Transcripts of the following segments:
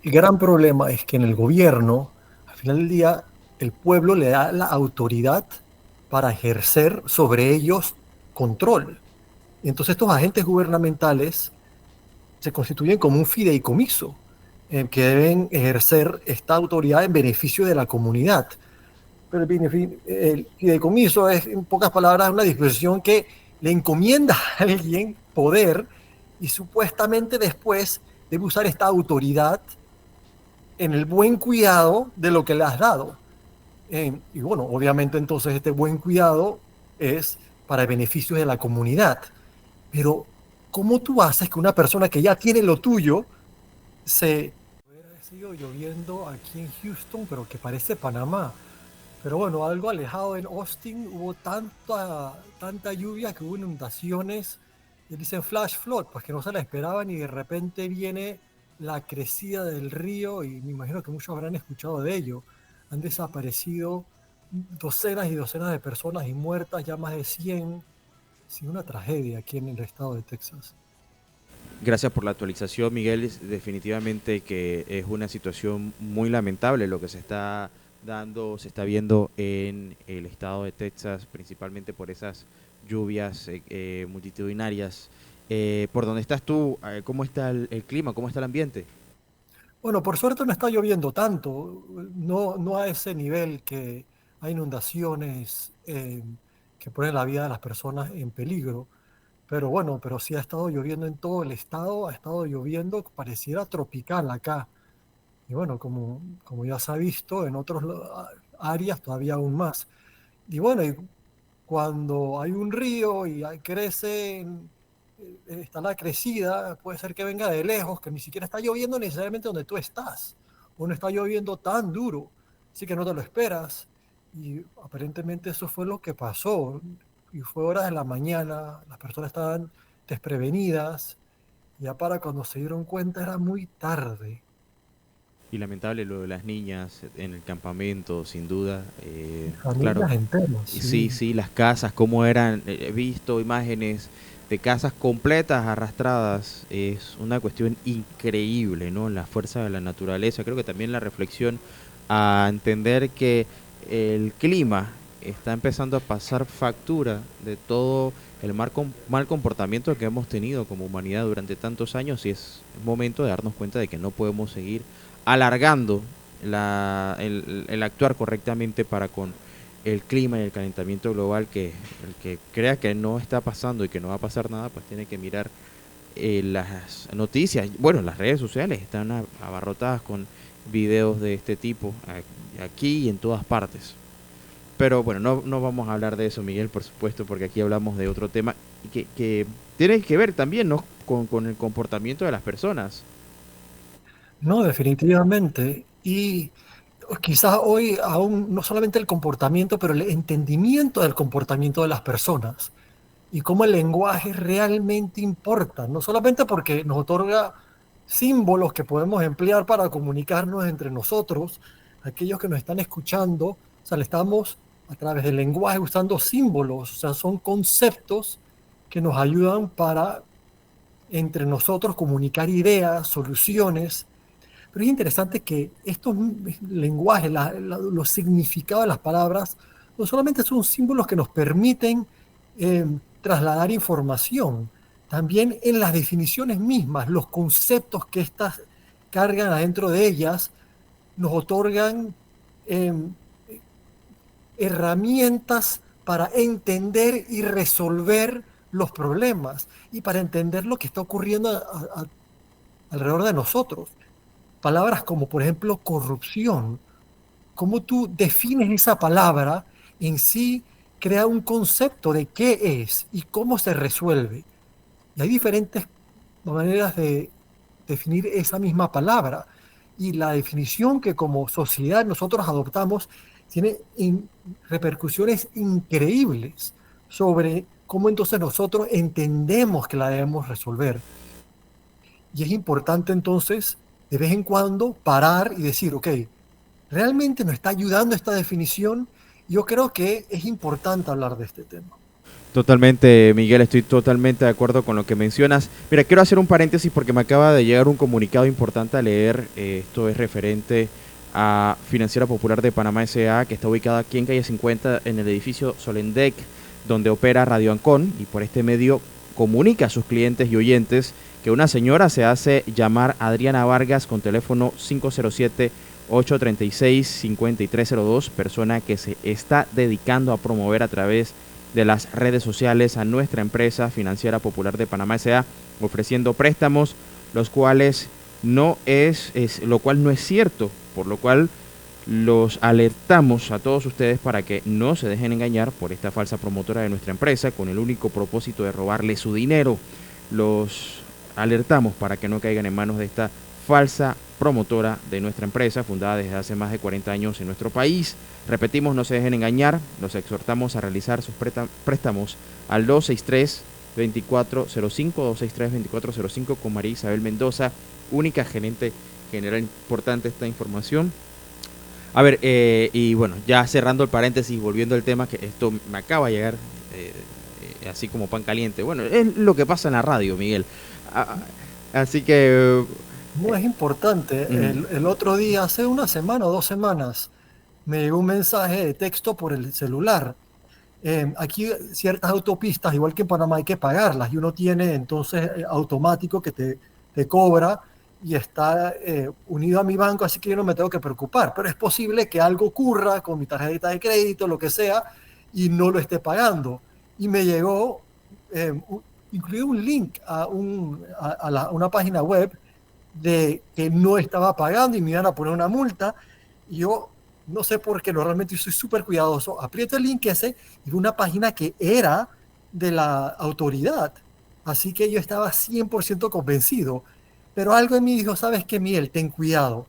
El gran problema es que en el gobierno, al final del día, el pueblo le da la autoridad para ejercer sobre ellos control. Y entonces estos agentes gubernamentales se constituyen como un fideicomiso que deben ejercer esta autoridad en beneficio de la comunidad. Pero el fideicomiso es, en pocas palabras, una disposición que le encomienda a alguien poder y supuestamente después debe usar esta autoridad en el buen cuidado de lo que le has dado. Y bueno, obviamente entonces este buen cuidado es para el beneficio de la comunidad. Pero, ¿cómo tú haces que una persona que ya tiene lo tuyo se... Hubiera sido lloviendo aquí en Houston, pero que parece Panamá. Pero bueno, algo alejado en Austin, hubo tanta lluvia que hubo inundaciones, y dicen flash flood, pues que no se la esperaban y de repente viene la crecida del río y me imagino que muchos habrán escuchado de ello. Han desaparecido docenas y docenas de personas y muertas, ya más de 100. Sí, una tragedia aquí en el estado de Texas. Gracias por la actualización, Miguel. Definitivamente que es una situación muy lamentable lo que se está dando, se está viendo en el estado de Texas, principalmente por esas lluvias multitudinarias. ¿Por dónde estás tú? ¿Cómo está el clima? ¿Cómo está el ambiente? Bueno, por suerte no está lloviendo tanto, no a ese nivel que hay inundaciones que ponen la vida de las personas en peligro. Pero bueno, pero sí ha estado lloviendo en todo el estado, ha estado lloviendo, pareciera tropical acá. Y bueno, como ya se ha visto en otras áreas todavía aún más. Y bueno, y cuando hay un río y crece, está la crecida, puede ser que venga de lejos, que ni siquiera está lloviendo necesariamente donde tú estás, o no está lloviendo tan duro, así que no te lo esperas. Y aparentemente eso fue lo que pasó. Y fue horas de la mañana, las personas estaban desprevenidas, y ya para cuando se dieron cuenta era muy tarde. Y lamentable lo de las niñas en el campamento, sin duda. Y Claro, familias enteras, y sí, sí. sí, las casas, cómo eran, he visto imágenes de casas completas arrastradas, es una cuestión increíble, ¿no? La fuerza de la naturaleza, creo que también la reflexión a entender que el clima está empezando a pasar factura de todo el mal comportamiento que hemos tenido como humanidad durante tantos años y es momento de darnos cuenta de que no podemos seguir alargando el actuar correctamente para con el clima y el calentamiento global, que el que crea que no está pasando y que no va a pasar nada, pues tiene que mirar las noticias. Bueno, las redes sociales están abarrotadas con videos de este tipo aquí y en todas partes. Pero bueno, no vamos a hablar de eso, Miguel, por supuesto, porque aquí hablamos de otro tema que tiene que ver también, ¿no? Con el comportamiento de las personas. No, definitivamente. Y quizás hoy aún no solamente el comportamiento, pero el entendimiento del comportamiento de las personas y cómo el lenguaje realmente importa, no solamente porque nos otorga símbolos que podemos emplear para comunicarnos entre nosotros, aquellos que nos están escuchando, o sea, le estamos a través del lenguaje usando símbolos, o sea, son conceptos que nos ayudan para entre nosotros comunicar ideas, soluciones. Pero es interesante que estos lenguajes, los significados de las palabras, no solamente son símbolos que nos permiten trasladar información, también en las definiciones mismas, los conceptos que estas cargan adentro de ellas, nos otorgan eh, herramientas para entender y resolver los problemas y para entender lo que está ocurriendo alrededor de nosotros. Palabras como, por ejemplo, corrupción. Cómo tú defines esa palabra en sí crea un concepto de qué es y cómo se resuelve. Y hay diferentes maneras de definir esa misma palabra. Y la definición que como sociedad nosotros adoptamos tiene repercusiones increíbles sobre cómo entonces nosotros entendemos que la debemos resolver. Y es importante entonces, de vez en cuando, parar y decir, ok, ¿realmente nos está ayudando esta definición? Yo creo que es importante hablar de este tema. Totalmente, Miguel, estoy totalmente de acuerdo con lo que mencionas. Mira, quiero hacer un paréntesis porque me acaba de llegar un comunicado importante a leer. Esto es referente a Financiera Popular de Panamá S.A., que está ubicada aquí en calle 50 en el edificio Solendec, donde opera Radio Ancon, y por este medio comunica a sus clientes y oyentes que una señora se hace llamar Adriana Vargas con teléfono 507-836-5302, persona que se está dedicando a promover a través de las redes sociales a nuestra empresa Financiera Popular de Panamá S.A., ofreciendo préstamos, los cuales lo cual no es cierto, por lo cual los alertamos a todos ustedes para que no se dejen engañar por esta falsa promotora de nuestra empresa con el único propósito de robarle su dinero. Los alertamos para que no caigan en manos de esta falsa promotora de nuestra empresa, fundada desde hace más de 40 años en nuestro país. Repetimos, no se dejen engañar, los exhortamos a realizar sus préstamos al 263-2405, 263-2405 con María Isabel Mendoza, única gerente general. Importante esta información. A ver, y bueno, ya cerrando el paréntesis, volviendo al tema, que esto me acaba de llegar así como pan caliente. Bueno, es lo que pasa en la radio, Miguel. Ah, así que... No es importante. mm, El otro día, hace una semana o 2 semanas, me llegó un mensaje de texto por el celular. Aquí ciertas autopistas, igual que en Panamá, hay que pagarlas y uno tiene entonces automático que te cobra y está unido a mi banco, así que yo no me tengo que preocupar. Pero es posible que algo ocurra con mi tarjeta de crédito, lo que sea, y no lo esté pagando. Y me llegó incluido un link a una página web de que no estaba pagando y me iban a poner una multa. Y yo no sé por qué, normalmente yo soy súper cuidadoso, aprieto el link ese y vi una página que era de la autoridad. Así que yo estaba 100% convencido. Pero algo en mí dijo, ¿sabes qué, Miguel? Ten cuidado.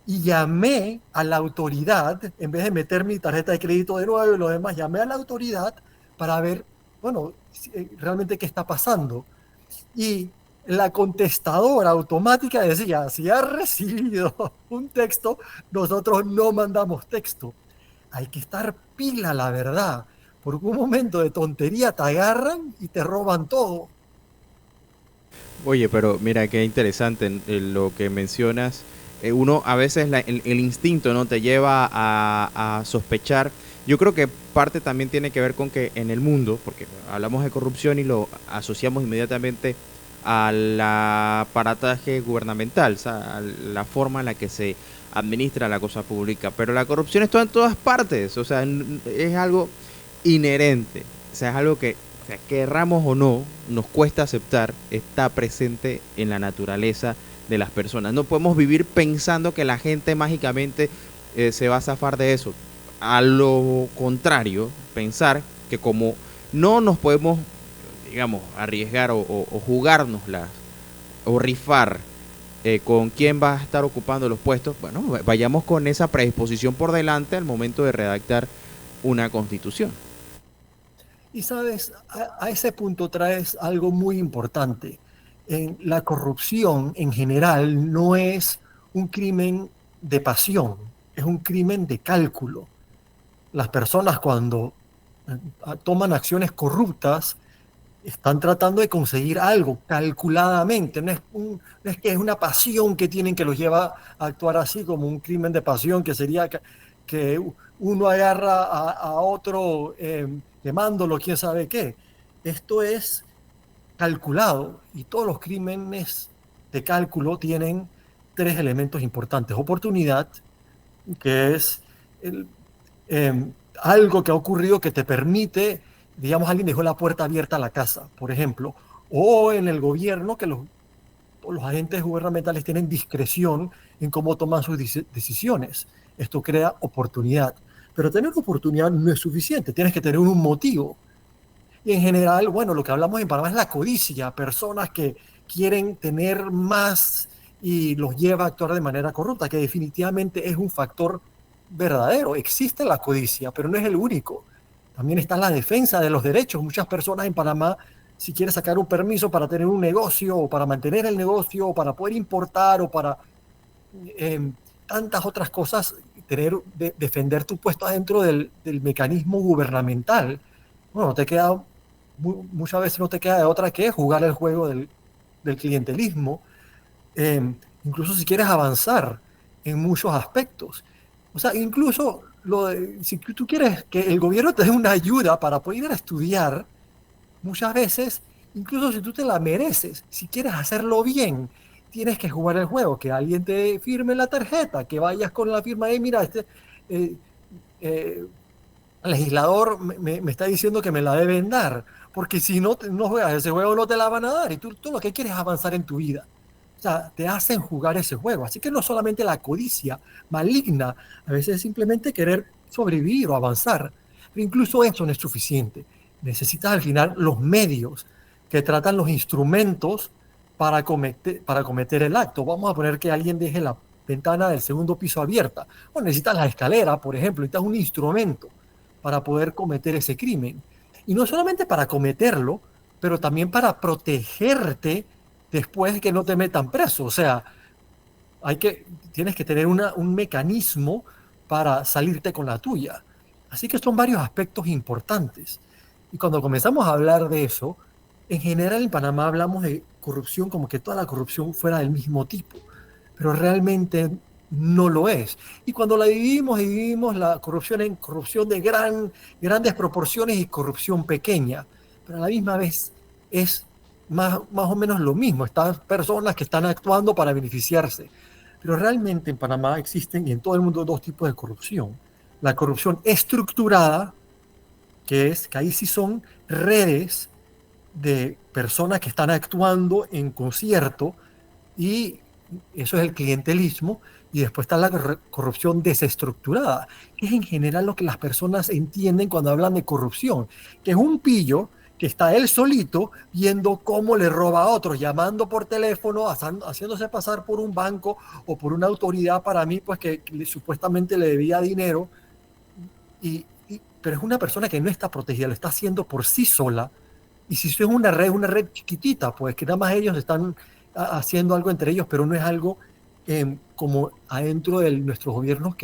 Y llamé a la autoridad, en vez de meter mi tarjeta de crédito de nuevo y lo demás, llamé a la autoridad para ver, bueno, realmente qué está pasando. Y la contestadora automática decía, si has recibido un texto, nosotros no mandamos texto. Hay que estar pila, la verdad, porque un momento de tontería te agarran y te roban todo. Oye, pero mira qué interesante lo que mencionas. Uno a veces el instinto no te lleva a sospechar. Yo creo que parte también tiene que ver con que en el mundo, porque hablamos de corrupción y lo asociamos inmediatamente al aparataje gubernamental, o sea, a la forma en la que se administra la cosa pública. Pero la corrupción está en todas partes, o sea, es algo inherente, o sea, es algo que, o sea, querramos o no, nos cuesta aceptar, está presente en la naturaleza de las personas. No podemos vivir pensando que la gente mágicamente se va a zafar de eso. A lo contrario, pensar que como no nos podemos, digamos, arriesgar o jugárnoslas o rifar con quién va a estar ocupando los puestos, bueno, vayamos con esa predisposición por delante al momento de redactar una constitución. Y sabes, a ese punto traes algo muy importante. La corrupción en general no es un crimen de pasión, es un crimen de cálculo. Las personas cuando toman acciones corruptas están tratando de conseguir algo calculadamente. No es que es una pasión que tienen que los lleva a actuar así como un crimen de pasión, que sería que uno agarra a otro quemándolo, quién sabe qué. Esto es calculado y todos los crímenes de cálculo tienen tres elementos importantes. Oportunidad, que es el, algo que ha ocurrido que te permite, digamos, alguien dejó la puerta abierta a la casa, por ejemplo, o en el gobierno que los agentes gubernamentales tienen discreción en cómo toman sus decisiones. Esto crea oportunidad. Pero tener oportunidad no es suficiente, tienes que tener un motivo. Y en general, bueno, lo que hablamos en Panamá es la codicia, personas que quieren tener más y los lleva a actuar de manera corrupta, que definitivamente es un factor verdadero. Existe la codicia, pero no es el único. También está la defensa de los derechos. Muchas personas en Panamá, si quieren sacar un permiso para tener un negocio o para mantener el negocio o para poder importar o para tantas otras cosas, defender tu puesto dentro del mecanismo gubernamental, bueno, te queda muchas veces no te queda de otra que jugar el juego del clientelismo, incluso si quieres avanzar en muchos aspectos. O sea, incluso si tú quieres que el gobierno te dé una ayuda para poder ir a estudiar, muchas veces, incluso si tú te la mereces, si quieres hacerlo bien, tienes que jugar el juego, que alguien te firme la tarjeta, que vayas con la firma de, mira, eh, eh, el legislador me está diciendo que me la deben dar, porque si no, no juegas ese juego no te la van a dar y tú lo que quieres es avanzar en tu vida. O sea, te hacen jugar ese juego. Así que no solamente la codicia maligna, a veces es simplemente querer sobrevivir o avanzar, pero incluso eso no es suficiente. Necesitas al final los medios que tratan los instrumentos para cometer el acto. Vamos a poner que alguien deje la ventana del segundo piso abierta. O necesitas la escalera, por ejemplo, necesitas un instrumento para poder cometer ese crimen. Y no solamente para cometerlo, pero también para protegerte después de que no te metan preso. O sea, tienes que tener un mecanismo para salirte con la tuya. Así que son varios aspectos importantes. Y cuando comenzamos a hablar de eso, en general en Panamá hablamos de corrupción como que toda la corrupción fuera del mismo tipo, pero realmente no lo es. Y cuando la dividimos la corrupción en corrupción de grandes proporciones y corrupción pequeña, pero a la misma vez es más o menos lo mismo. Estas personas que están actuando para beneficiarse. Pero realmente en Panamá existen y en todo el mundo dos tipos de corrupción. La corrupción estructurada, que ahí sí son redes de personas que están actuando en concierto y eso es el clientelismo. Y después está la corrupción desestructurada, que es en general lo que las personas entienden cuando hablan de corrupción, que es un pillo que está él solito viendo cómo le roba a otros, llamando por teléfono, haciéndose pasar por un banco o por una autoridad para mí, pues que supuestamente le debía dinero, pero es una persona que no está protegida, lo está haciendo por sí sola. Y si eso es una red chiquitita, pues que nada más ellos están haciendo algo entre ellos, pero no es algo como adentro de nuestros gobiernos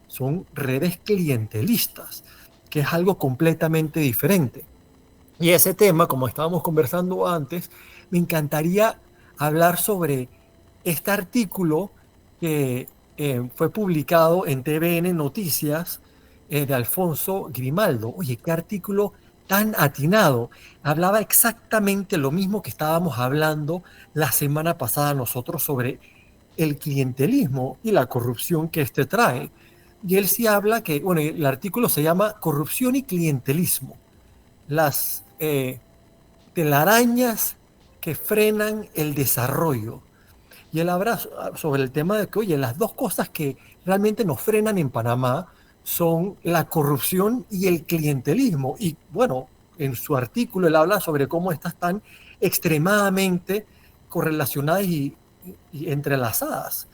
son redes clientelistas, que es algo completamente diferente. Y ese tema, como estábamos conversando antes, me encantaría hablar sobre este artículo que fue publicado en TVN Noticias de Alfonso Grimaldo. Oye, qué artículo tan atinado. Hablaba exactamente lo mismo que estábamos hablando la semana pasada nosotros sobre el clientelismo y la corrupción que este trae. Y él sí habla que, bueno, el artículo se llama Corrupción y clientelismo, las telarañas que frenan el desarrollo. Y él habla sobre el tema de que, oye, las dos cosas que realmente nos frenan en Panamá son la corrupción y el clientelismo. Y bueno, en su artículo él habla sobre cómo estas están extremadamente correlacionadas y entrelazadas.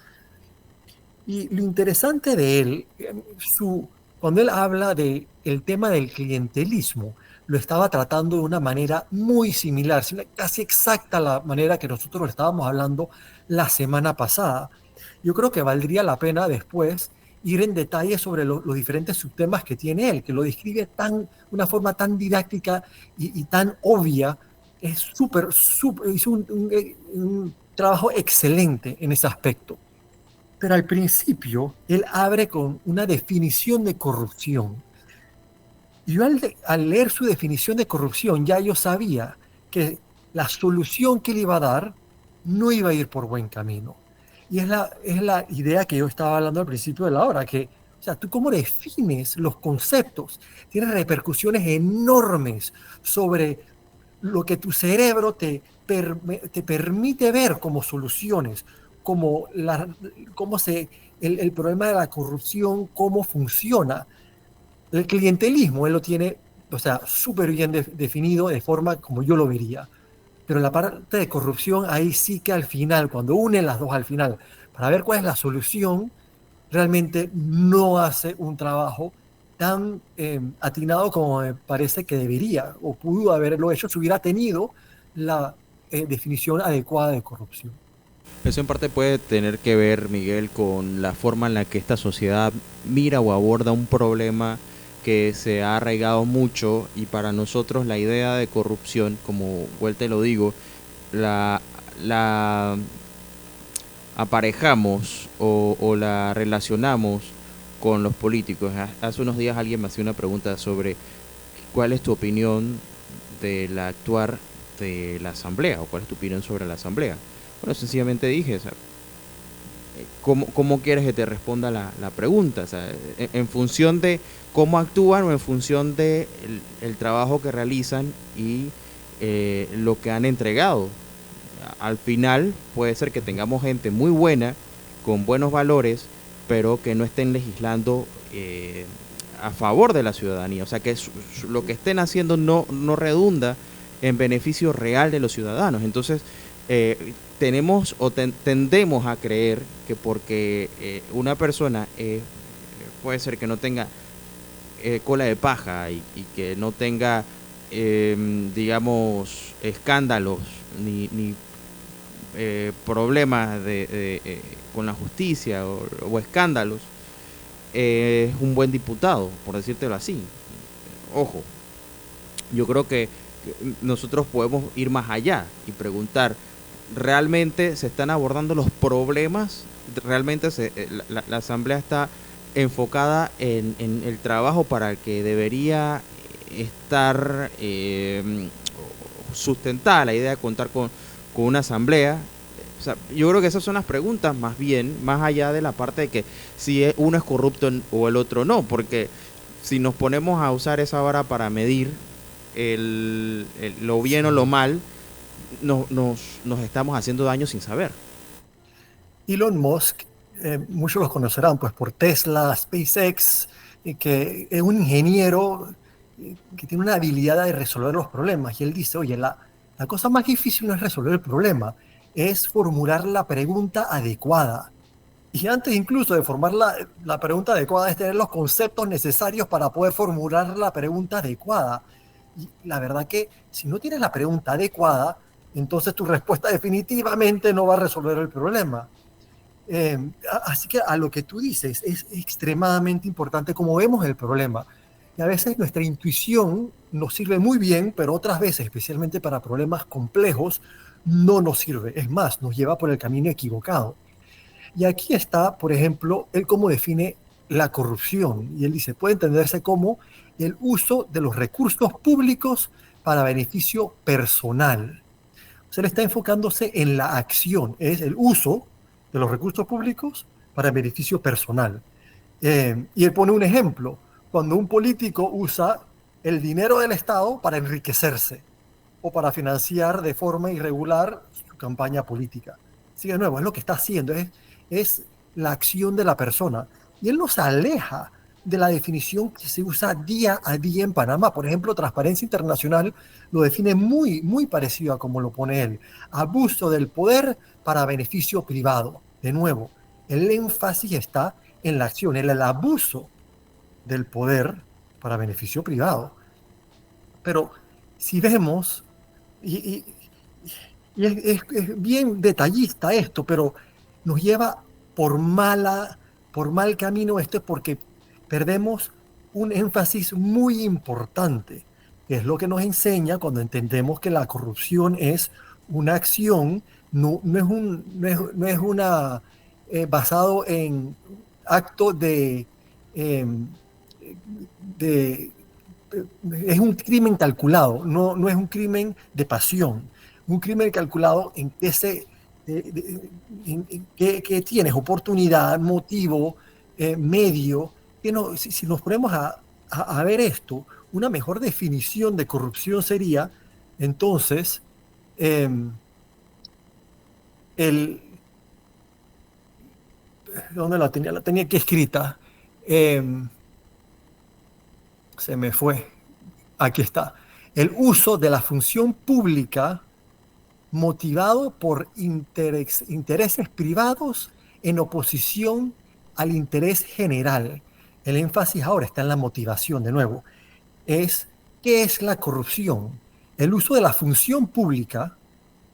Y lo interesante de él, cuando él habla del tema del clientelismo, lo estaba tratando de una manera muy similar, casi exacta a la manera que nosotros lo estábamos hablando la semana pasada. Yo creo que valdría la pena después ir en detalle sobre los diferentes subtemas que tiene él, que lo describe una forma tan didáctica y tan obvia. Es hizo un trabajo excelente en ese aspecto. Pero al principio, él abre con una definición de corrupción. Y yo al leer su definición de corrupción, ya yo sabía que la solución que él iba a dar no iba a ir por buen camino. Y es la idea que yo estaba hablando al principio de la hora, que, o sea, tú cómo defines los conceptos, tiene repercusiones enormes sobre lo que tu cerebro te permite ver como soluciones, como cómo el problema de la corrupción, cómo funciona. El clientelismo, él lo tiene, o sea, súper bien definido de forma como yo lo vería. Pero la parte de corrupción, ahí sí que al final, cuando unen las dos al final, para ver cuál es la solución, realmente no hace un trabajo tan atinado como me parece que debería o pudo haberlo hecho si hubiera tenido la definición adecuada de corrupción. Eso en parte puede tener que ver, Miguel, con la forma en la que esta sociedad mira o aborda un problema que se ha arraigado mucho, y para nosotros la idea de corrupción, como vuelta y lo digo, la, la aparejamos o la relacionamos con los políticos. Hace unos días alguien me hacía una pregunta sobre cuál es tu opinión del actuar de la asamblea, o cuál es tu opinión sobre la asamblea. Bueno, sencillamente dije, o sea, ¿cómo quieres que te responda la pregunta? O sea, en función de cómo actúan o en función de el trabajo que realizan y lo que han entregado. Al final puede ser que tengamos gente muy buena, con buenos valores, pero que no estén legislando a favor de la ciudadanía. O sea, que lo que estén haciendo no redunda en beneficio real de los ciudadanos. Entonces, tenemos o tendemos a creer que porque una persona puede ser que no tenga cola de paja y que no tenga, digamos, escándalos ni problemas con la justicia o escándalos, es un buen diputado, por decírtelo así. Ojo, yo creo que nosotros podemos ir más allá y preguntar, ¿realmente se están abordando los problemas? ¿Realmente la Asamblea está enfocada en el trabajo para el que debería estar sustentada la idea de contar con una Asamblea? O sea, yo creo que esas son las preguntas más bien, más allá de la parte de que si uno es corrupto o el otro no, porque si nos ponemos a usar esa vara para medir lo bien o lo Sí. mal, nos estamos haciendo daño sin saber. Elon Musk, muchos los conocerán pues por Tesla, SpaceX, y que es un ingeniero que tiene una habilidad de resolver los problemas. Y él dice, oye, la cosa más difícil no es resolver el problema, es formular la pregunta adecuada. Y antes incluso de formar la pregunta adecuada es tener los conceptos necesarios para poder formular la pregunta adecuada. Y la verdad que si no tienes la pregunta adecuada, entonces tu respuesta definitivamente no va a resolver el problema. Eh, Así que a lo que tú dices es extremadamente importante cómo vemos el problema. Y a veces nuestra intuición nos sirve muy bien, pero otras veces, especialmente para problemas complejos, no nos sirve. Es más, nos lleva por el camino equivocado. Y aquí está, por ejemplo, él cómo define la corrupción. Y él dice, puede entenderse como el uso de los recursos públicos para beneficio personal. O sea, él está enfocándose en la acción, es el uso de los recursos públicos para beneficio personal. Y él pone un ejemplo, cuando un político usa el dinero del Estado para enriquecerse o para financiar de forma irregular su campaña política. Sí, de nuevo, es lo que está haciendo, es la acción de la persona. Y él nos aleja de la definición que se usa día a día en Panamá. Por ejemplo, Transparencia Internacional lo define muy, muy parecido a como lo pone él. Abuso del poder para beneficio privado. De nuevo, el énfasis está en la acción, en el abuso del poder para beneficio privado. Pero si vemos, y, y- y es bien detallista esto, pero nos lleva por mal camino esto porque perdemos un énfasis muy importante, que es lo que nos enseña cuando entendemos que la corrupción es una acción, no es una basado en acto em, de es un crimen calculado, no es un crimen de pasión, un crimen calculado en que que tienes oportunidad, motivo, medio, que no, si nos ponemos a ver esto, una mejor definición de corrupción sería entonces eh, el, ¿dónde la tenía? La tenía aquí escrita. Eh, Se me fue. Aquí está. El uso de la función pública motivado por intereses privados en oposición al interés general. El énfasis ahora está en la motivación, de nuevo. Es, ¿qué es la corrupción? El uso de la función pública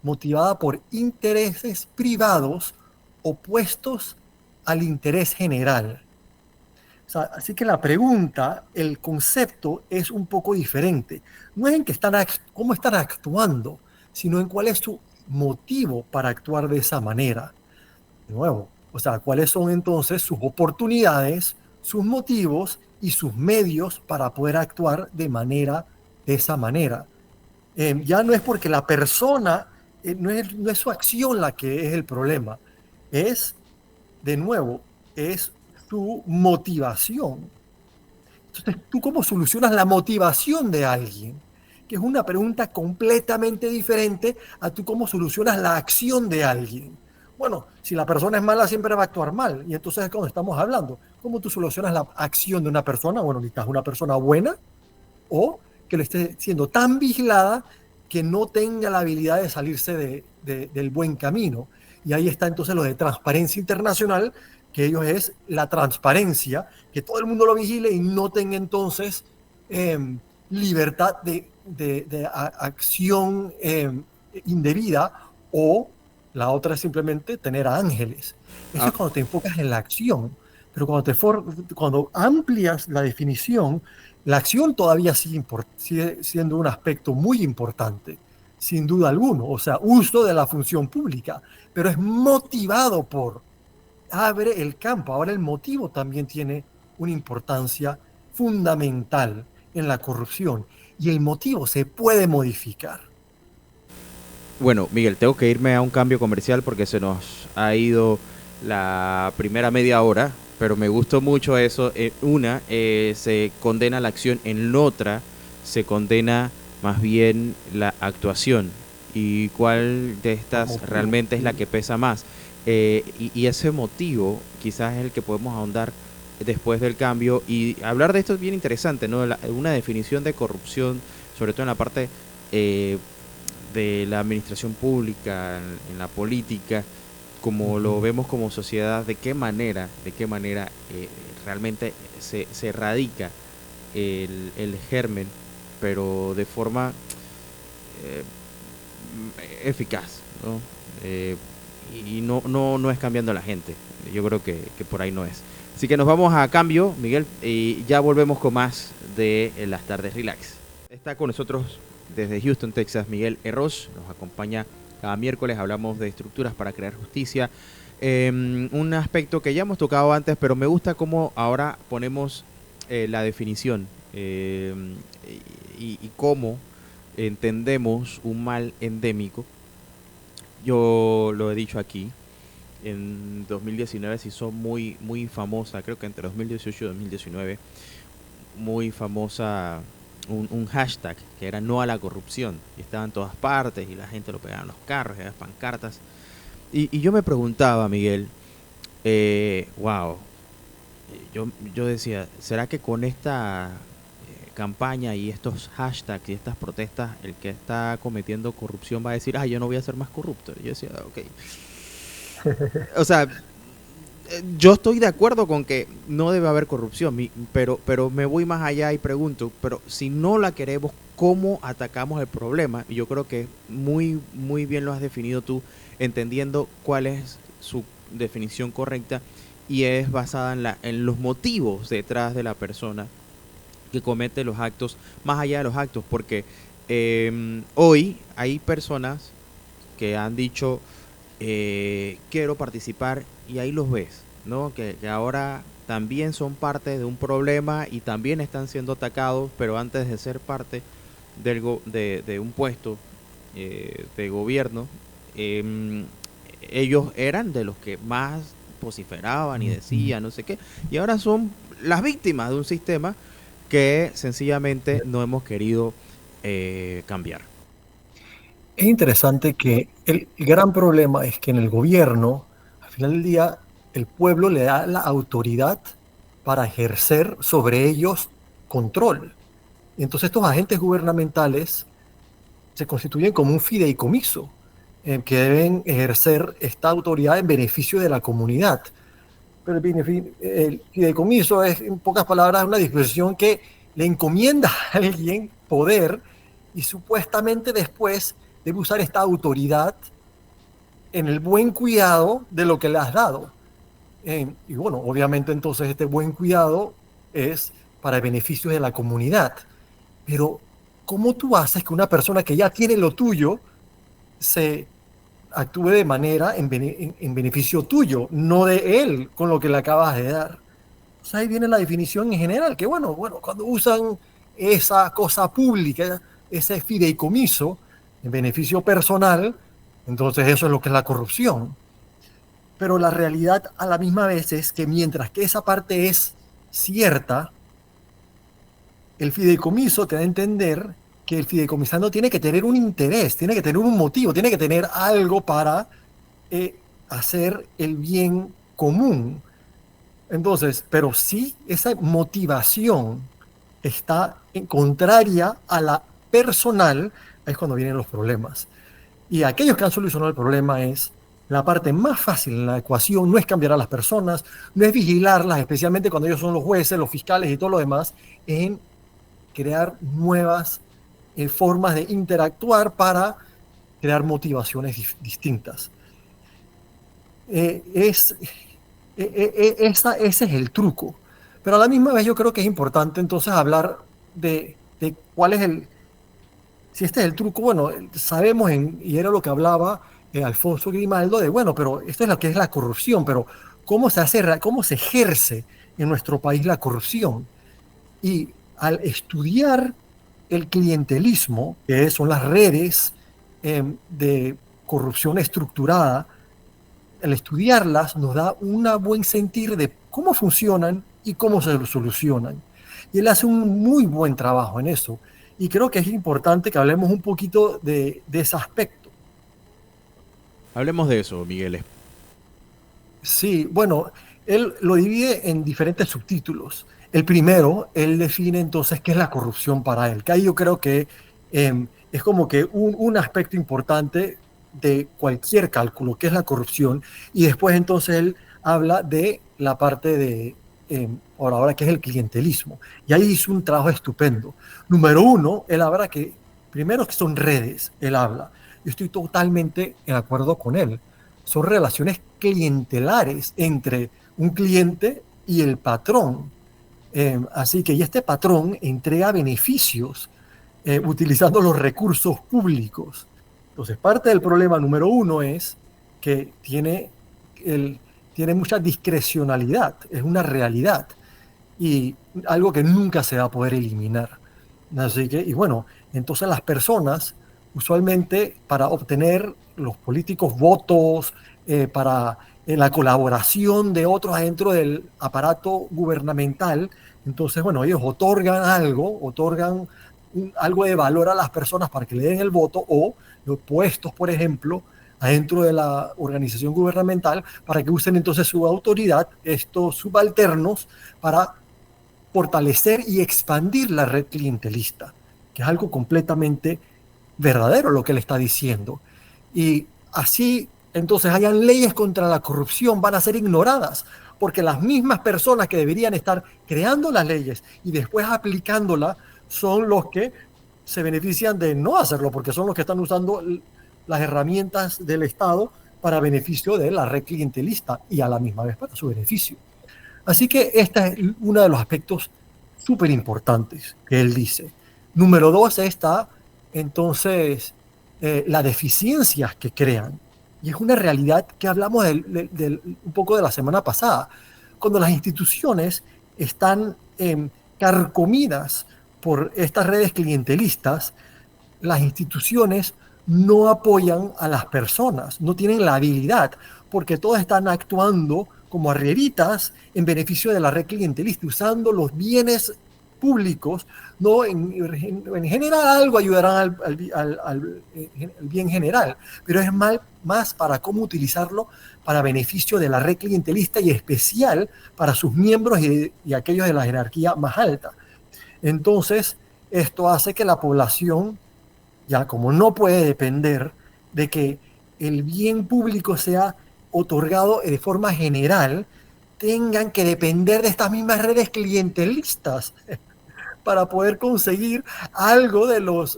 motivada por intereses privados opuestos al interés general. sea, así que la pregunta, el concepto es un poco diferente. No es en que cómo están actuando, sino en cuál es su motivo para actuar de esa manera. De nuevo, o sea, cuáles son entonces sus oportunidades, sus motivos y sus medios para poder actuar de esa manera. Ya no es porque la persona, no es su acción la que es el problema, es, de nuevo, es su motivación. Entonces, ¿tú cómo solucionas la motivación de alguien? Que es una pregunta completamente diferente a tú cómo solucionas la acción de alguien. Bueno, si la persona es mala, siempre va a actuar mal. Y entonces es cuando estamos hablando. ¿Cómo tú solucionas la acción de una persona? Bueno, necesitas una persona buena o que le esté siendo tan vigilada que no tenga la habilidad de salirse del buen camino. Y ahí está entonces lo de Transparencia Internacional, que ellos es la transparencia, que todo el mundo lo vigile y no tenga entonces eh, libertad de acción indebida, o la otra es simplemente tener a ángeles. Eso Ah, es cuando te enfocas en la acción, pero cuando amplias la definición, la acción todavía sigue siendo un aspecto muy importante, sin duda alguna, o sea, uso de la función pública, pero es motivado abre el campo. Ahora el motivo también tiene una importancia fundamental en la corrupción y el motivo se puede modificar. bueno, Miguel, tengo que irme a un cambio comercial porque se nos ha ido la primera media hora, pero me gustó mucho eso. En una se condena la acción, en la otra se condena más bien la actuación. ¿Y cuál de estas Motivo. realmente es la que pesa más? Y ese motivo quizás es el que podemos ahondar después del cambio. Y hablar de esto es bien interesante, ¿no? Una definición de corrupción, sobre todo en la parte eh, de la administración pública, en la política, como lo Ujú. vemos como sociedad, de qué manera realmente se erradica el germen, pero de forma eh, eficaz, ¿no? Eh, y no es cambiando a la gente. Yo creo que por ahí no es. Así que nos vamos a cambio, Miguel, y ya volvemos con más de las tardes relax. Está con nosotros desde Houston, Texas, Miguel Herros. Nos acompaña cada miércoles. Hablamos de estructuras para crear justicia. Un aspecto que ya hemos tocado antes, pero me gusta cómo ahora ponemos la definición y cómo entendemos un mal endémico. Yo lo he dicho aquí. En 2019 se hizo muy famosa, creo que entre 2018 y 2019, muy famosa un hashtag que era no a la corrupción. Y estaba en todas partes y la gente lo pegaba en los carros, en las pancartas. Y yo me preguntaba, Miguel, wow, yo decía, ¿será que con esta campaña y estos hashtags y estas protestas, el que está cometiendo corrupción va a decir, yo no voy a ser más corrupto? Y yo decía, ok. O sea, yo estoy de acuerdo con que no debe haber corrupción, pero me voy más allá y pregunto, pero si no la queremos, ¿cómo atacamos el problema? Y yo creo que muy bien lo has definido tú, entendiendo cuál es su definición correcta y es basada en los motivos detrás de la persona que comete los actos, más allá de los actos, porque hoy hay personas que han dicho, quiero participar y ahí los ves, ¿no? Que ahora también son parte de un problema y también están siendo atacados, pero antes de ser parte de un puesto de gobierno, eh, ellos eran de los que más vociferaban y Ujú. decían no sé qué, y ahora son las víctimas de un sistema que sencillamente no hemos querido cambiar. Es interesante que el gran problema es que en el gobierno, al final del día, el pueblo le da la autoridad para ejercer sobre ellos control. Y entonces estos agentes gubernamentales se constituyen como un fideicomiso, que deben ejercer esta autoridad en beneficio de la comunidad. Pero el fideicomiso es, en pocas palabras, una disposición que le encomienda a alguien poder y supuestamente después debe usar esta autoridad en el buen cuidado de lo que le has dado. Y bueno, obviamente entonces este buen cuidado es para beneficios de la comunidad. Pero, ¿cómo tú haces que una persona que ya tiene lo tuyo se actúe de manera en beneficio tuyo, no de él con lo que le acabas de dar? O sea, ahí viene la definición en general, que bueno, cuando usan esa cosa pública, ese fideicomiso en beneficio personal, entonces eso es lo que es la corrupción. Pero la realidad a la misma vez es que mientras que esa parte es cierta, el fideicomiso te da a entender que el fideicomisando tiene que tener un interés, tiene que tener un motivo, tiene que tener algo para hacer el bien común. Entonces, pero si esa motivación está en contraria a la personal, es cuando vienen los problemas. Y aquellos que han solucionado el problema es la parte más fácil en la ecuación, no es cambiar a las personas, no es vigilarlas, especialmente cuando ellos son los jueces, los fiscales y todo lo demás, en crear nuevas formas de interactuar para crear motivaciones distintas. Ese es el truco. Pero a la misma vez yo creo que es importante entonces hablar de cuál es si este es el truco. Bueno, sabemos, y era lo que hablaba Alfonso Grimaldo, de bueno, pero esto es lo que es la corrupción, pero ¿cómo se hace, cómo se ejerce en nuestro país la corrupción? Y al estudiar el clientelismo, que son las redes de corrupción estructurada, al estudiarlas nos da un buen sentir de cómo funcionan y cómo se solucionan. Y él hace un muy buen trabajo en eso. Y creo que es importante que hablemos un poquito de ese aspecto. Hablemos de eso, Miguel. Sí, bueno, él lo divide en diferentes subtítulos. El primero, él define entonces qué es la corrupción para él, que ahí yo creo que es como que un aspecto importante de cualquier cálculo, que es la corrupción, y después entonces él habla de la parte de, ahora que es el clientelismo, y ahí hizo un trabajo estupendo. Número uno, él habla que, primero que son redes, él habla, yo estoy totalmente de acuerdo con él, son relaciones clientelares entre un cliente y el patrón. Así que y este patrón entrega beneficios utilizando los recursos públicos. Entonces, parte del problema número uno es que tiene mucha discrecionalidad, es una realidad y algo que nunca se va a poder eliminar. Así que, y bueno, entonces las personas, usualmente para obtener los políticos votos, para la colaboración de otros dentro del aparato gubernamental, entonces, bueno, ellos otorgan algo, algo de valor a las personas para que le den el voto o los puestos, por ejemplo, adentro de la organización gubernamental para que usen entonces su autoridad, estos subalternos, para fortalecer y expandir la red clientelista, que es algo completamente verdadero lo que él está diciendo. Y así, entonces, hayan leyes contra la corrupción, van a ser ignoradas, porque las mismas personas que deberían estar creando las leyes y después aplicándolas son los que se benefician de no hacerlo, porque son los que están usando las herramientas del Estado para beneficio de la red clientelista y a la misma vez para su beneficio. Así que este es uno de los aspectos súper importantes que él dice. Número dos está entonces las deficiencias que crean. Y es una realidad que hablamos un poco de la semana pasada. Cuando las instituciones están carcomidas por estas redes clientelistas, las instituciones no apoyan a las personas, no tienen la habilidad, porque todas están actuando como arrieritas en beneficio de la red clientelista, usando los bienes públicos, no en general algo ayudarán al bien general, pero es más para cómo utilizarlo para beneficio de la red clientelista y especial para sus miembros y aquellos de la jerarquía más alta. Entonces, esto hace que la población, ya como no puede depender de que el bien público sea otorgado de forma general, tengan que depender de estas mismas redes clientelistas para poder conseguir algo de los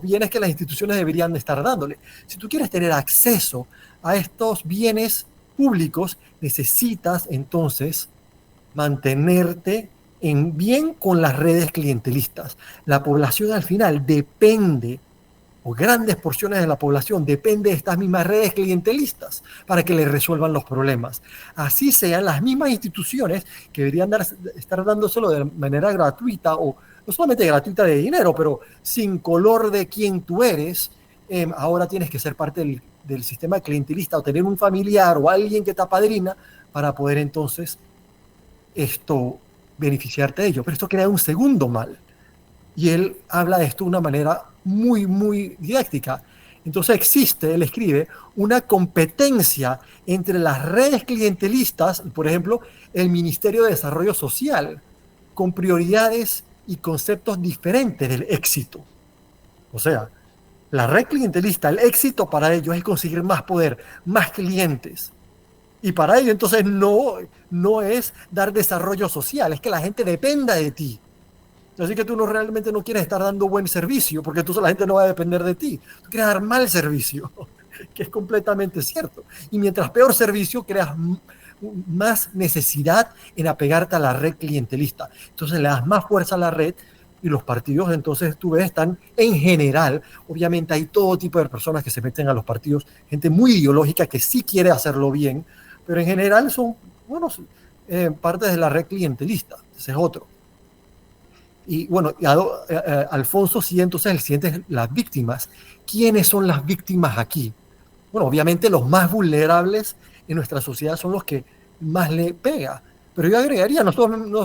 bienes que las instituciones deberían de estar dándole. Si tú quieres tener acceso a estos bienes públicos, necesitas entonces mantenerte en bien con las redes clientelistas. La población al final depende, o grandes porciones de la población depende de estas mismas redes clientelistas para que le resuelvan los problemas. Así sean las mismas instituciones que deberían estar dándoselo de manera gratuita, o no solamente gratuita de dinero, pero sin color de quién tú eres. Ahora tienes que ser parte del sistema clientelista o tener un familiar o alguien que te apadrina para poder entonces beneficiarte de ello. Pero esto crea un segundo mal. Y él habla de esto de una manera muy, muy didáctica. Entonces existe, él escribe, una competencia entre las redes clientelistas, por ejemplo, el Ministerio de Desarrollo Social, con prioridades y conceptos diferentes del éxito. O sea, la red clientelista, el éxito para ellos es conseguir más poder, más clientes. Y para ello entonces no es dar desarrollo social, es que la gente dependa de ti. Así que tú realmente no quieres estar dando buen servicio, porque entonces la gente no va a depender de ti. Tú quieres dar mal servicio, que es completamente cierto. Y mientras peor servicio, creas más necesidad en apegarte a la red clientelista. Entonces le das más fuerza a la red y los partidos, entonces tú ves, están en general, obviamente hay todo tipo de personas que se meten a los partidos, gente muy ideológica que sí quiere hacerlo bien, pero en general son, bueno, partes de la red clientelista. Ese es otro. Y bueno, Alfonso sigue entonces el siguiente es las víctimas. ¿Quiénes son las víctimas aquí? Bueno, obviamente los más vulnerables en nuestra sociedad son los que más le pega. Pero yo agregaría, no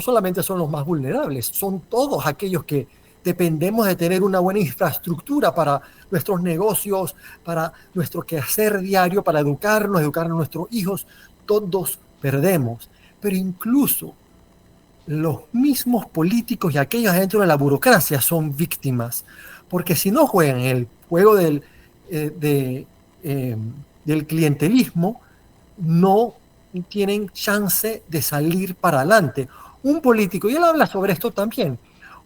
solamente son los más vulnerables, son todos aquellos que dependemos de tener una buena infraestructura para nuestros negocios, para nuestro quehacer diario, para educar a nuestros hijos. Todos perdemos. Pero incluso los mismos políticos y aquellos dentro de la burocracia son víctimas, porque si no juegan el juego del clientelismo, no tienen chance de salir para adelante. Un político, y él habla sobre esto también,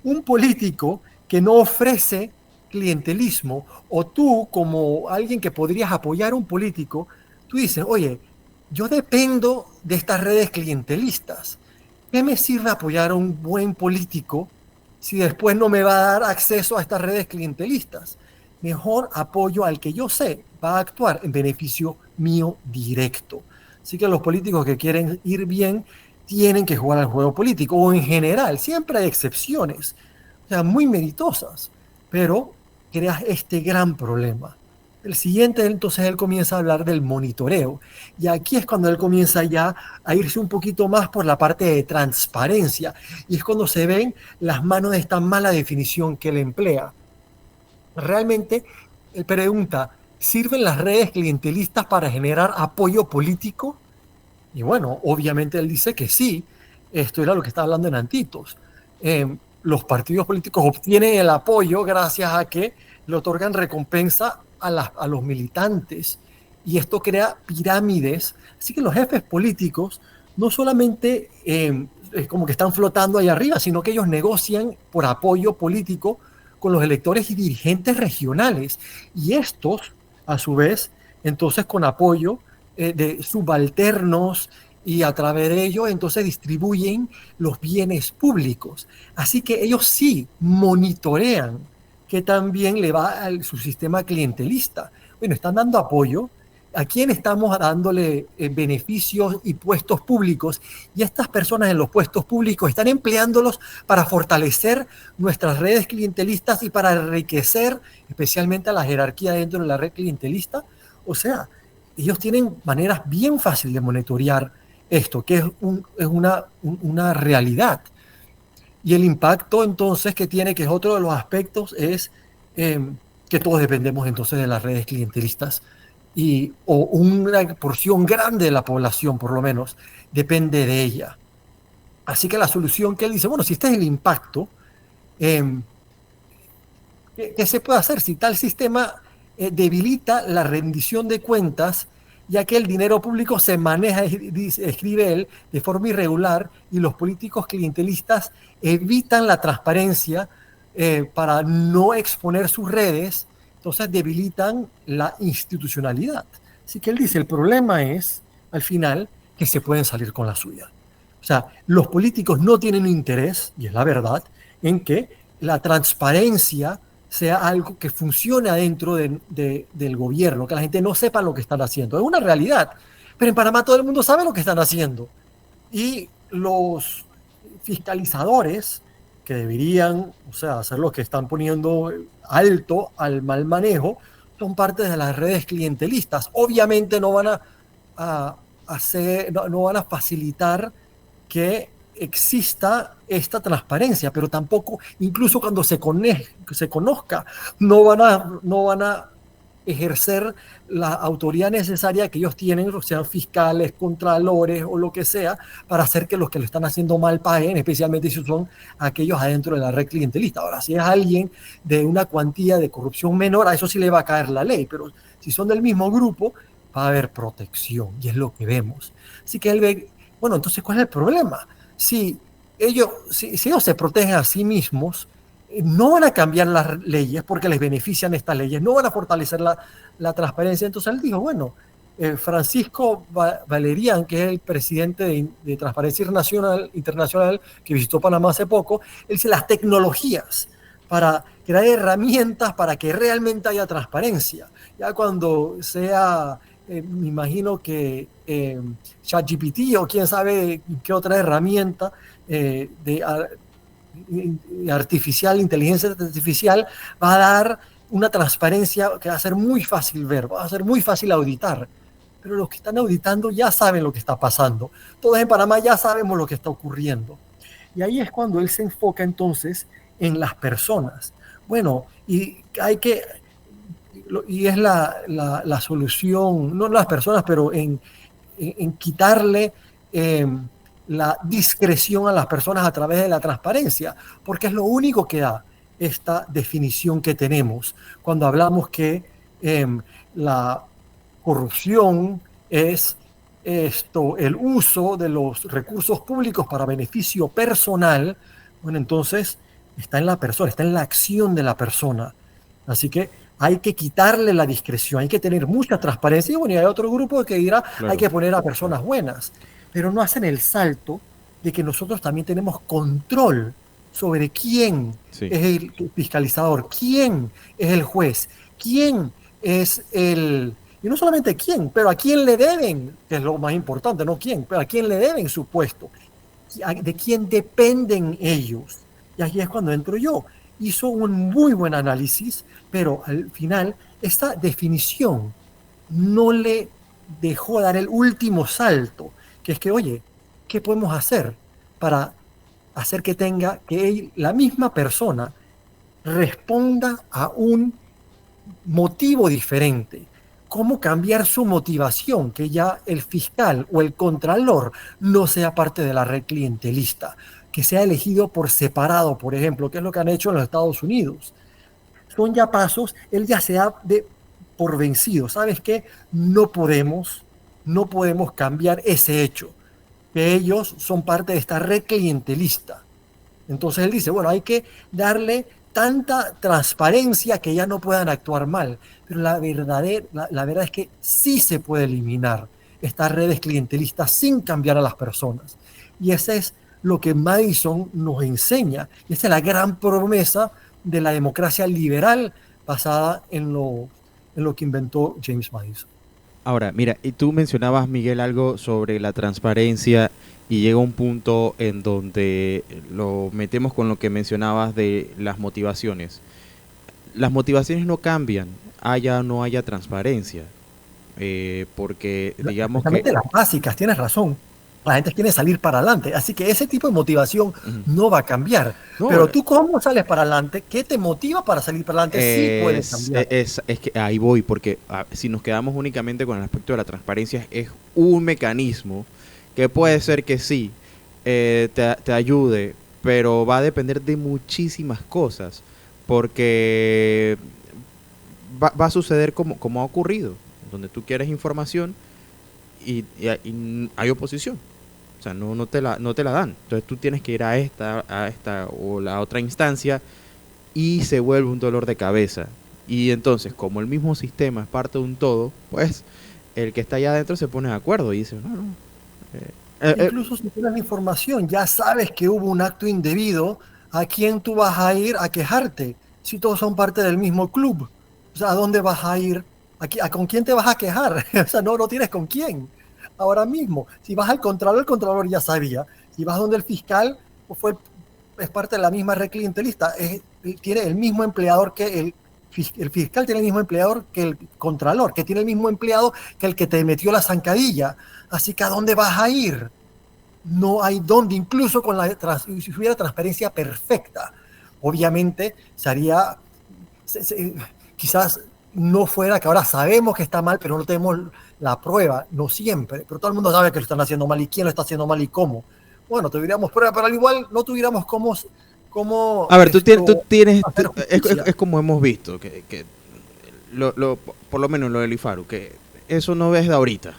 un político que no ofrece clientelismo, o tú como alguien que podrías apoyar a un político, tú dices, oye, yo dependo de estas redes clientelistas. ¿Qué me sirve apoyar a un buen político si después no me va a dar acceso a estas redes clientelistas? Mejor apoyo al que yo sé va a actuar en beneficio mío directo. Así que los políticos que quieren ir bien tienen que jugar al juego político, o en general, siempre hay excepciones, o sea, muy meritosas, pero creas este gran problema. El siguiente, entonces, él comienza a hablar del monitoreo. Y aquí es cuando él comienza ya a irse un poquito más por la parte de transparencia. Y es cuando se ven las manos de esta mala definición que él emplea. Realmente, él pregunta, ¿sirven las redes clientelistas para generar apoyo político? Y bueno, obviamente él dice que sí. Esto era lo que estaba hablando en Antitos. Los partidos políticos obtienen el apoyo gracias a que le otorgan recompensa a los militantes, y esto crea pirámides. Así que los jefes políticos no solamente es como que están flotando ahí arriba, sino que ellos negocian por apoyo político con los electores y dirigentes regionales, y estos, a su vez, entonces con apoyo de subalternos, y a través de ello entonces distribuyen los bienes públicos. Así que ellos sí monitorean que también le va a su sistema clientelista. Bueno, están dando apoyo. ¿A quién estamos dándole beneficios y puestos públicos? Y estas personas en los puestos públicos están empleándolos para fortalecer nuestras redes clientelistas y para enriquecer especialmente a la jerarquía dentro de la red clientelista. O sea, ellos tienen maneras bien fáciles de monitorear esto, que es una realidad. Y el impacto entonces que tiene, que es otro de los aspectos, es que todos dependemos entonces de las redes clientelistas, o una porción grande de la población por lo menos depende de ella. Así que la solución que él dice, bueno, si este es el impacto, eh, ¿qué se puede hacer si tal sistema debilita la rendición de cuentas, ya que el dinero público se maneja, escribe él, de forma irregular, y los políticos clientelistas evitan la transparencia para no exponer sus redes? Entonces debilitan la institucionalidad. Así que él dice, el problema es, al final, que se pueden salir con la suya. O sea, los políticos no tienen interés, y es la verdad, en que la transparencia sea algo que funcione adentro del gobierno, que la gente no sepa lo que están haciendo. Es una realidad. Pero en Panamá todo el mundo sabe lo que están haciendo. Y los fiscalizadores que deberían, o sea, ser los que están poniendo alto al mal manejo, son parte de las redes clientelistas. Obviamente no van a hacer, no van a facilitar que exista esta transparencia, pero tampoco, incluso cuando se conozca, no van a ejercer la autoridad necesaria que ellos tienen, sean fiscales, contralores o lo que sea, para hacer que los que lo están haciendo mal paguen, especialmente si son aquellos adentro de la red clientelista. Ahora, si es alguien de una cuantía de corrupción menor, a eso sí le va a caer la ley, pero si son del mismo grupo, va a haber protección, y es lo que vemos. Así que él ve, bueno, entonces, ¿cuál es el problema? Si ellos se protegen a sí mismos, no van a cambiar las leyes porque les benefician estas leyes, no van a fortalecer la transparencia. Entonces él dijo, bueno, Francisco Valerian, que es el presidente de Transparencia Internacional, que visitó Panamá hace poco, él dice las tecnologías para crear herramientas para que realmente haya transparencia. Ya cuando sea, me imagino que ChatGPT o quién sabe qué otra herramienta inteligencia artificial, va a dar una transparencia que va a ser muy fácil ver, va a ser muy fácil auditar. Pero los que están auditando ya saben lo que está pasando. Todos en Panamá ya sabemos lo que está ocurriendo. Y ahí es cuando él se enfoca entonces en las personas. Bueno, y es la solución, no en las personas, pero en quitarle la discreción a las personas a través de la transparencia, porque es lo único que da esta definición que tenemos cuando hablamos que la corrupción es el uso de los recursos públicos para beneficio personal. Bueno, entonces está en la persona, está en la acción de la persona. Así que hay que quitarle la discreción, hay que tener mucha transparencia. Y bueno, y hay otro grupo que dirá, hay Claro. que poner a personas buenas, pero no hacen el salto de que nosotros también tenemos control sobre quién Sí. es el fiscalizador, quién es el juez, quién es y no solamente quién, pero a quién le deben, que es lo más importante, no quién, pero a quién le deben su puesto, de quién dependen ellos. Y aquí es cuando entro yo. Hizo un muy buen análisis, pero al final esta definición no le dejó dar el último salto, que es que, oye, ¿qué podemos hacer para hacer que la misma persona responda a un motivo diferente? ¿Cómo cambiar su motivación? Que ya el fiscal o el contralor no sea parte de la red clientelista, que sea elegido por separado, por ejemplo, que es lo que han hecho en los Estados Unidos. Son ya pasos, él ya se da por vencido. ¿Sabes qué? No podemos cambiar ese hecho, que ellos son parte de esta red clientelista. Entonces él dice, bueno, hay que darle tanta transparencia que ya no puedan actuar mal. Pero la verdad es que sí se puede eliminar estas redes clientelistas sin cambiar a las personas. Y ese es lo que Madison nos enseña. Y esa es la gran promesa de la democracia liberal basada en lo que inventó James Madison. Ahora, mira, y tú mencionabas, Miguel, algo sobre la transparencia y llega un punto en donde lo metemos con lo que mencionabas de las motivaciones. Las motivaciones no cambian, haya o no haya transparencia, porque digamos que... Especialmente las básicas, tienes razón. La gente quiere salir para adelante, así que ese tipo de motivación Ujú. no va a cambiar. No, Pero tú, ¿cómo sales para adelante? ¿Qué te motiva para salir para adelante? Sí puede cambiar. es que ahí voy, porque si nos quedamos únicamente con el aspecto de la transparencia, es un mecanismo que puede ser que sí, te ayude, pero va a depender de muchísimas cosas, porque va a suceder como ha ocurrido, donde tú quieres información y hay oposición. O sea, no te la dan. Entonces tú tienes que ir a esta o la otra instancia y se vuelve un dolor de cabeza. Y entonces, como el mismo sistema es parte de un todo, pues el que está allá adentro se pone de acuerdo y dice, no, no, Incluso si tienes la información, ya sabes que hubo un acto indebido, ¿a quién tú vas a ir a quejarte? Si todos son parte del mismo club. O sea, ¿a dónde vas a ir? ¿Con quién te vas a quejar? O sea, no tienes con quién. Ahora mismo, si vas al Contralor, el Contralor ya sabía. Si vas donde el fiscal, pues es parte de la misma red clientelista. Tiene el mismo empleador que el fiscal, tiene el mismo empleador que el Contralor, que tiene el mismo empleado que el que te metió la zancadilla. Así que ¿a dónde vas a ir? No hay dónde, incluso si hubiera transparencia perfecta, obviamente sería, quizás no fuera que ahora sabemos que está mal, pero no tenemos la prueba, no siempre, pero todo el mundo sabe que lo están haciendo mal y quién lo está haciendo mal y cómo. Bueno, tuviéramos prueba, pero al igual no tuviéramos cómo A ver, tú tienes, hacer justicia. es como hemos visto, que por lo menos lo del IFARU, que eso no es de ahorita.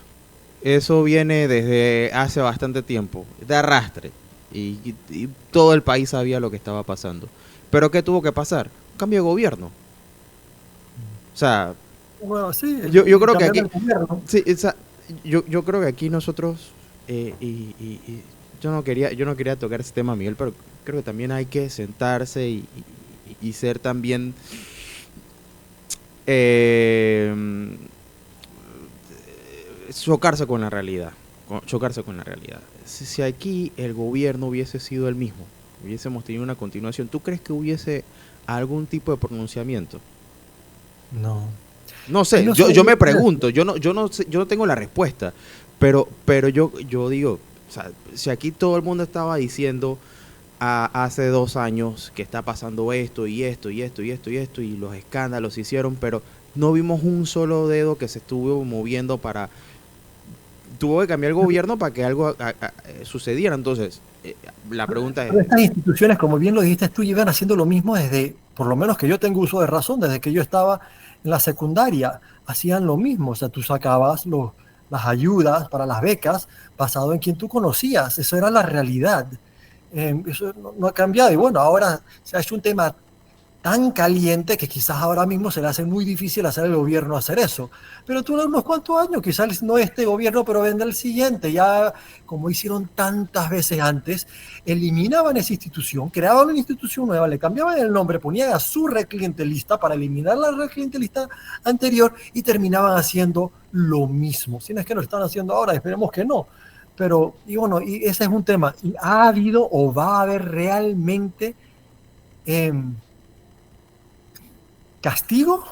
Eso viene desde hace bastante tiempo, de arrastre. Y todo el país sabía lo que estaba pasando. Pero ¿qué tuvo que pasar? Un cambio de gobierno. O sea, Bueno, sí, yo creo que cambiar aquí, el gobierno. sí, yo creo que aquí nosotros, yo no quería tocar ese tema, Miguel, pero creo que también hay que sentarse y ser también eh, chocarse con la realidad. Chocarse con la realidad. Si aquí el gobierno hubiese sido el mismo, hubiésemos tenido una continuación, ¿tú crees que hubiese algún tipo de pronunciamiento? No. No Y sé, no solo yo me eso. pregunto, yo no tengo la respuesta, pero yo digo, o sea, si aquí todo el mundo estaba diciendo hace 2 años que está pasando esto y esto y esto y esto y esto y los escándalos se hicieron, pero no vimos un solo dedo que se estuvo moviendo para tuvo que cambiar el gobierno para que algo sucediera. Entonces, la pregunta Pero es, estas instituciones, como bien lo dijiste tú, llevan haciendo lo mismo desde, por lo menos que yo tengo uso de razón, desde que yo estaba en la secundaria, hacían lo mismo. O sea, tú sacabas las ayudas para las becas basado en quien tú conocías. Eso era la realidad. Eso no ha cambiado. Y bueno, ahora se ha hecho un tema tan caliente que quizás ahora mismo se le hace muy difícil hacer el gobierno hacer eso. Pero tú unos cuantos años, quizás no este gobierno, pero vendrá el siguiente. Ya como hicieron tantas veces antes, eliminaban esa institución, creaban una institución nueva, le cambiaban el nombre, ponían a su red clientelista para eliminar la red clientelista anterior y terminaban haciendo lo mismo. Si no es que lo están haciendo ahora, esperemos que no. Pero, y bueno, y ese es un tema. ¿Y ha habido o va a haber realmente eh, castigo?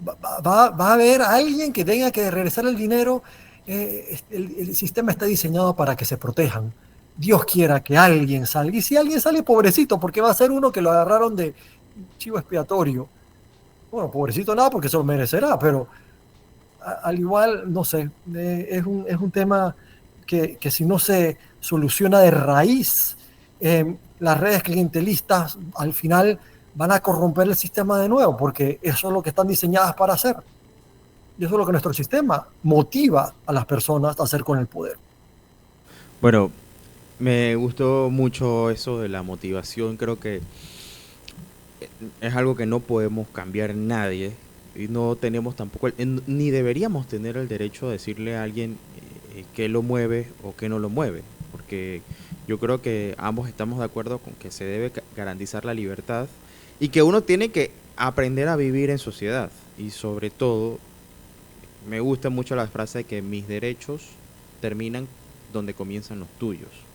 ¿Va a haber alguien que tenga que regresar el dinero? El sistema está diseñado para que se protejan. Dios quiera que alguien salga. Y si alguien sale, pobrecito, porque va a ser uno que lo agarraron de chivo expiatorio. Bueno, pobrecito nada, porque se lo merecerá, pero al igual, no sé, es un tema que si no se soluciona de raíz, las redes clientelistas al final van a corromper el sistema de nuevo, porque eso es lo que están diseñadas para hacer. Y eso es lo que nuestro sistema motiva a las personas a hacer con el poder. bueno, me gustó mucho eso de la motivación, creo que es algo que no podemos cambiar nadie y no tenemos tampoco, ni deberíamos tener el derecho a decirle a alguien qué lo mueve o qué no lo mueve, porque yo creo que ambos estamos de acuerdo con que se debe garantizar la libertad y que uno tiene que aprender a vivir en sociedad y sobre todo me gusta mucho la frase de que mis derechos terminan donde comienzan los tuyos.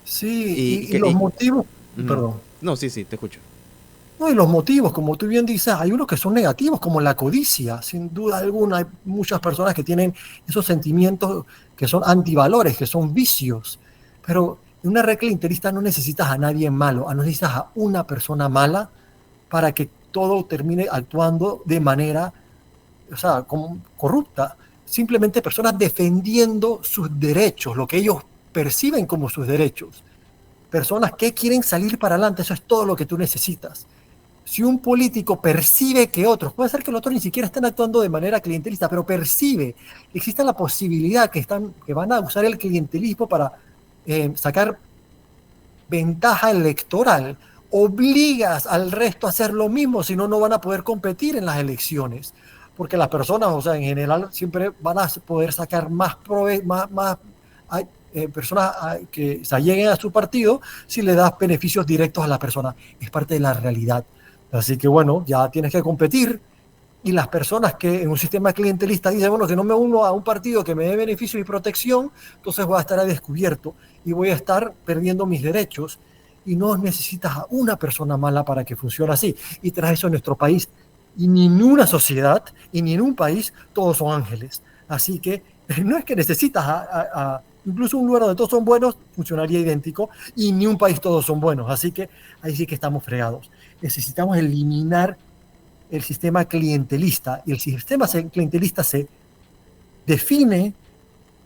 Sí, Y y que, los motivos, ujú. perdón, No, sí, sí, te escucho. no, y los motivos, como tú bien dices, hay unos que son negativos, como la codicia, sin duda alguna. Hay muchas personas que tienen esos sentimientos que son antivalores, que son vicios. Pero en una red clientelista no necesitas a nadie malo, no necesitas a una persona mala para que todo termine actuando de manera, o sea, como corrupta. Simplemente personas defendiendo sus derechos, lo que ellos perciben como sus derechos. Personas que quieren salir para adelante, eso es todo lo que tú necesitas. Si un político percibe que otros, puede ser que los otros ni siquiera estén actuando de manera clientelista, pero percibe que existe la posibilidad que van a usar el clientelismo para sacar ventaja electoral, obligas al resto a hacer lo mismo, si no, no van a poder competir en las elecciones. Porque las personas, o sea, en general, siempre van a poder sacar más personas que se alleguen a su partido si le das beneficios directos a la persona. Es parte de la realidad. Así que bueno, ya tienes que competir y las personas que en un sistema clientelista dicen, bueno, que no me uno a un partido que me dé beneficio y protección, entonces voy a estar a descubierto y voy a estar perdiendo mis derechos y no necesitas a una persona mala para que funcione así. Y tras eso en nuestro país, y ni en una sociedad, y ni en un país, todos son ángeles. Así que no es que necesitas incluso un lugar donde todos son buenos, funcionaría idéntico, y ni un país todos son buenos. Así que ahí sí que estamos fregados. Necesitamos eliminar el sistema clientelista, y el sistema clientelista se define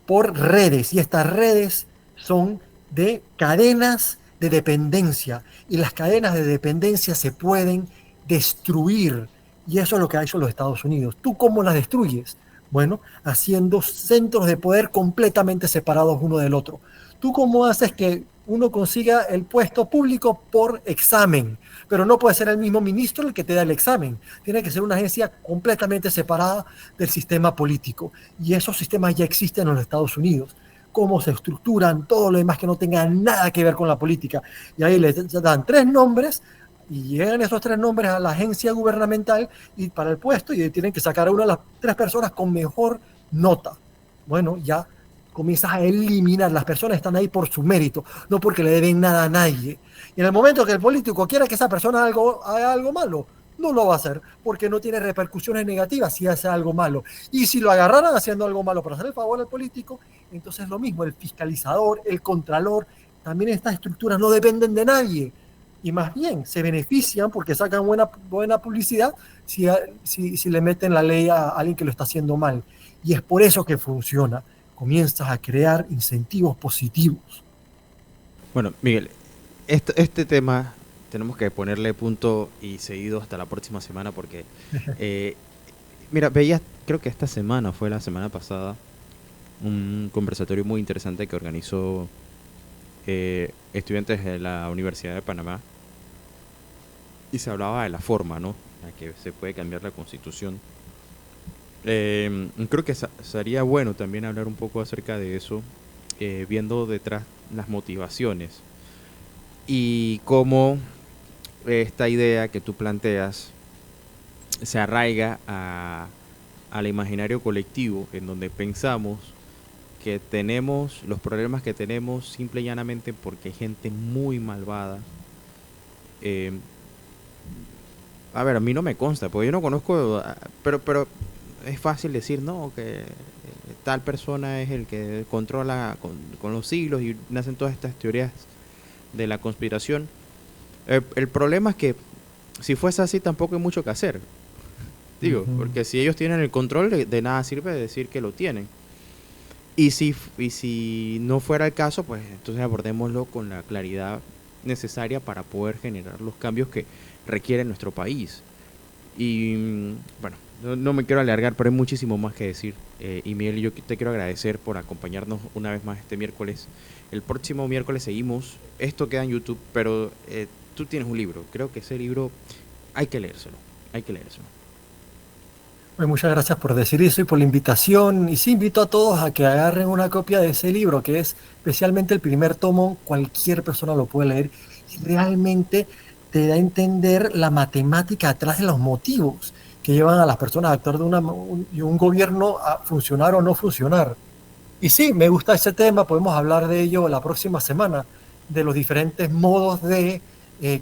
por redes, y estas redes son de cadenas de dependencia, y las cadenas de dependencia se pueden destruir, y eso es lo que ha hecho los Estados Unidos. ¿Tú cómo las destruyes? Bueno, haciendo centros de poder completamente separados uno del otro. ¿Tú cómo haces que uno consiga el puesto público por examen? Pero no puede ser el mismo ministro el que te da el examen. Tiene que ser una agencia completamente separada del sistema político. Y esos sistemas ya existen en los Estados Unidos. Cómo se estructuran, todo lo demás que no tenga nada que ver con la política. Y ahí les dan 3 nombres y llegan esos 3 nombres a la agencia gubernamental y para el puesto y tienen que sacar a una de las 3 personas con mejor nota. Bueno, ya comienzas a eliminar, las personas están ahí por su mérito, no porque le deben nada a nadie. Y en el momento que el político quiera que esa persona haga algo malo, no lo va a hacer, porque no tiene repercusiones negativas si hace algo malo. Y si lo agarraran haciendo algo malo para hacer el favor al político, entonces lo mismo, el fiscalizador, el contralor, también estas estructuras no dependen de nadie. Y más bien se benefician porque sacan buena publicidad si le meten la ley a alguien que lo está haciendo mal. Y es por eso que funciona. Comienzas a crear incentivos positivos. Bueno, Miguel, este tema tenemos que ponerle punto y seguido hasta la próxima semana porque, eh, mira, veía, creo que esta semana, fue la semana pasada, un conversatorio muy interesante que organizó estudiantes de la Universidad de Panamá y se hablaba de la forma, ¿no? En la que se puede cambiar la Constitución. Creo que sería bueno también hablar un poco acerca de eso, viendo detrás las motivaciones y cómo esta idea que tú planteas se arraiga al imaginario colectivo, en donde pensamos que tenemos los problemas que tenemos simple y llanamente porque hay gente muy malvada. Eh, a ver, a mí no me consta, porque yo no conozco, pero es fácil decir, no, que tal persona es el que controla con los siglos y nacen todas estas teorías de la conspiración. El problema es que si fuese así tampoco hay mucho que hacer. Digo, porque si ellos tienen el control, de nada sirve decir que lo tienen. Y si no fuera el caso, pues entonces abordémoslo con la claridad necesaria para poder generar los cambios que requiere nuestro país. Y bueno, no me quiero alargar, pero hay muchísimo más que decir. Y Miguel, yo te quiero agradecer por acompañarnos una vez más este miércoles. El próximo miércoles seguimos. Esto queda en YouTube, pero tú tienes un libro. Creo que ese libro hay que leérselo. Hay que leérselo. Pues muchas gracias por decir eso y por la invitación. Y sí, invito a todos a que agarren una copia de ese libro, que es especialmente el primer tomo. Cualquier persona lo puede leer y realmente te da a entender la matemática atrás de los motivos que llevan a las personas a actuar de un gobierno a funcionar o no funcionar. Y sí, me gusta ese tema, podemos hablar de ello la próxima semana, de los diferentes modos de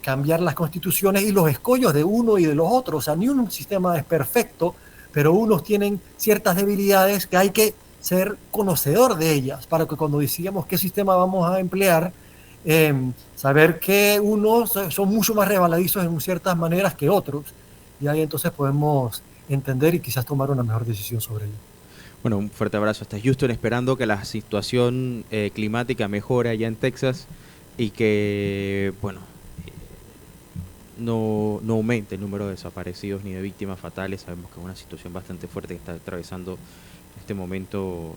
cambiar las constituciones y los escollos de uno y de los otros. O sea, ni un sistema es perfecto, pero unos tienen ciertas debilidades que hay que ser conocedor de ellas para que cuando decidamos qué sistema vamos a emplear, eh, saber que unos son mucho más resbaladizos en ciertas maneras que otros, y ahí entonces podemos entender y quizás tomar una mejor decisión sobre ello. Bueno, un fuerte abrazo hasta Houston, esperando que la situación climática mejore allá en Texas y que, bueno, no aumente el número de desaparecidos ni de víctimas fatales. Sabemos que es una situación bastante fuerte que está atravesando en este momento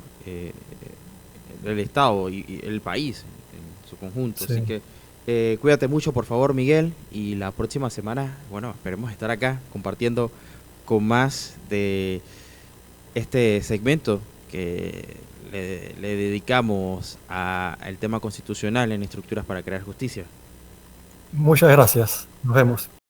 el Estado y el país en su conjunto. Sí. Así que cuídate mucho, por favor, Miguel, y la próxima semana, bueno, esperemos estar acá compartiendo con más de este segmento que le dedicamos al tema constitucional en estructuras para crear justicia. Muchas gracias. Nos vemos.